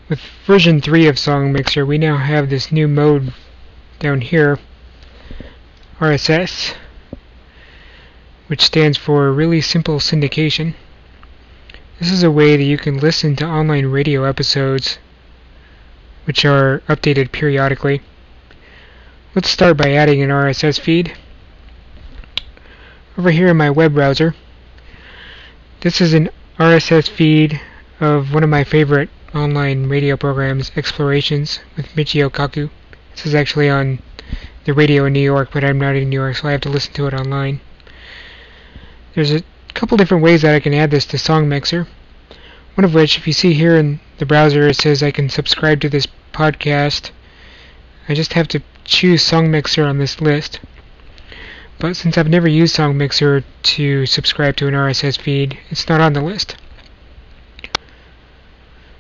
With version 3 of Song Mixer, we now have this new mode down here, RSS, which stands for Really Simple Syndication. This is a way that you can listen to online radio episodes which are updated periodically. Let's start by adding an RSS feed. Over here in my web browser, this is an RSS feed of one of my favorite online radio programs, Explorations with Michio Kaku. This is actually on the radio in New York, but I'm not in New York, so I have to listen to it online. There's a couple different ways that I can add this to Song Mixer. One of which, if you see here in the browser, it says I can subscribe to this podcast. I just have to choose Song Mixer on this list. But since I've never used Song Mixer to subscribe to an RSS feed, it's not on the list.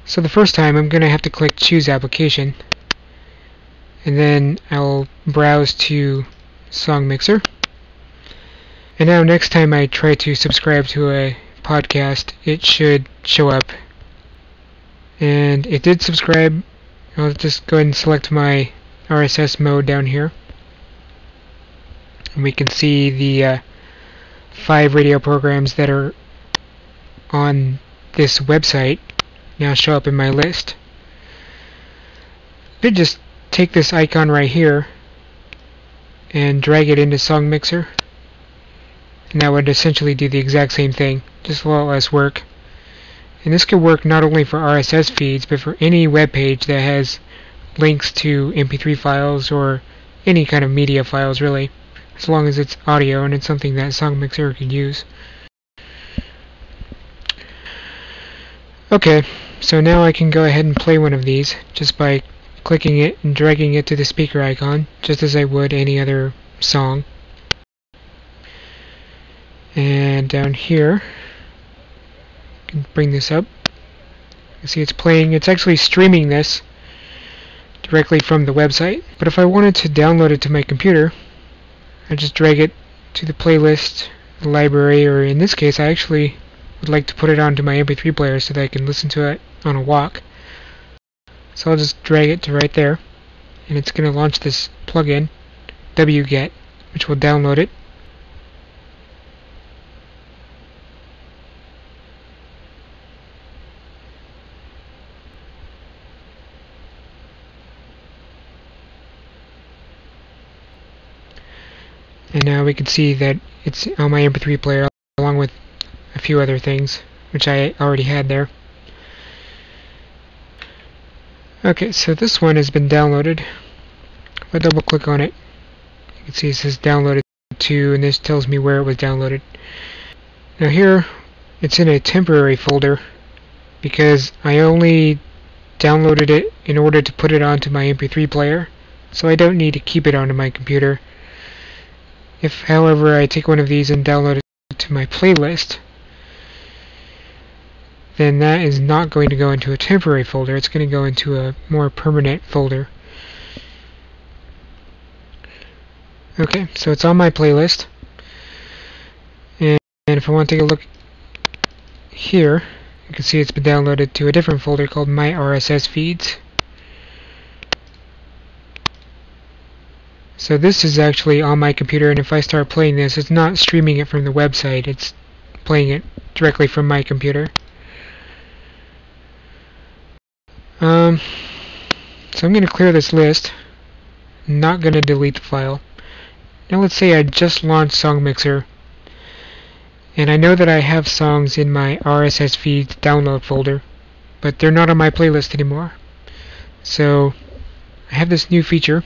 So the first time I'm going to have to click Choose Application, and then I'll browse to Song Mixer. And now next time I try to subscribe to a podcast, it should show up. And it did subscribe. I'll just go ahead and select my RSS mode down here. And we can see the 5 radio programs that are on this website now show up in my list. I could just take this icon right here and drag it into Song Mixer, and that would essentially do the exact same thing, just a lot less work. And this could work not only for RSS feeds, but for any web page that has links to MP3 files or any kind of media files, really, as long as it's audio and it's something that Song Mixer could use. Okay, so now I can go ahead and play one of these just by clicking it and dragging it to the speaker icon, just as I would any other song. And down here, I can bring this up. You see it's playing. It's actually streaming this directly from the website. But if I wanted to download it to my computer, I just drag it to the playlist, the library, or in this case I actually would like to put it onto my MP3 player so that I can listen to it on a walk. So I'll just drag it to right there, and it's going to launch this plugin, wget, which will download it. And now we can see that it's on my MP3 player along with a few other things which I already had there. Okay, so this one has been downloaded. If I double click on it, you can see it says downloaded to, and this tells me where it was downloaded. Now here it's in a temporary folder because I only downloaded it in order to put it onto my MP3 player, so I don't need to keep it onto my computer. If, however, I take one of these and download it to my playlist, then that is not going to go into a temporary folder. It's going to go into a more permanent folder. Okay, so it's on my playlist. And if I want to take a look here, you can see it's been downloaded to a different folder called My RSS Feeds. So this is actually on my computer, and if I start playing this, it's not streaming it from the website, it's playing it directly from my computer. So I'm going to clear this list. I'm not going to delete the file. Now let's say I just launched Song Mixer, and I know that I have songs in my RSS feeds download folder, but they're not on my playlist anymore. So I have this new feature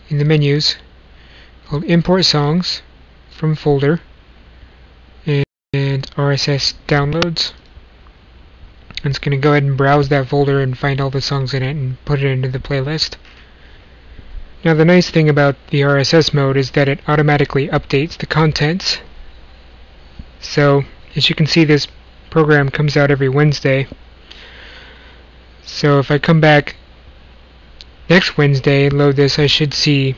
in the menus called Import Songs from Folder and RSS Downloads. And it's going to go ahead and browse that folder and find all the songs in it and put it into the playlist. Now the nice thing about the RSS mode is that it automatically updates the contents. So as you can see, this program comes out every Wednesday. So if I come back next Wednesday and load this, I should see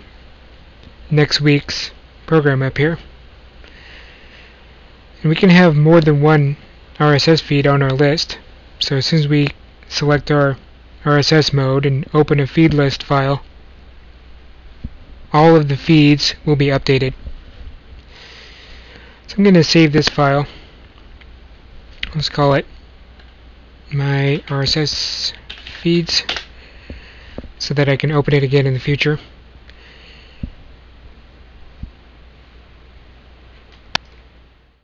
next week's program up here. And we can have more than one RSS feed on our list. So as soon as we select our RSS mode and open a feed list file, all of the feeds will be updated. So I'm going to save this file. Let's call it my RSS feeds so that I can open it again in the future.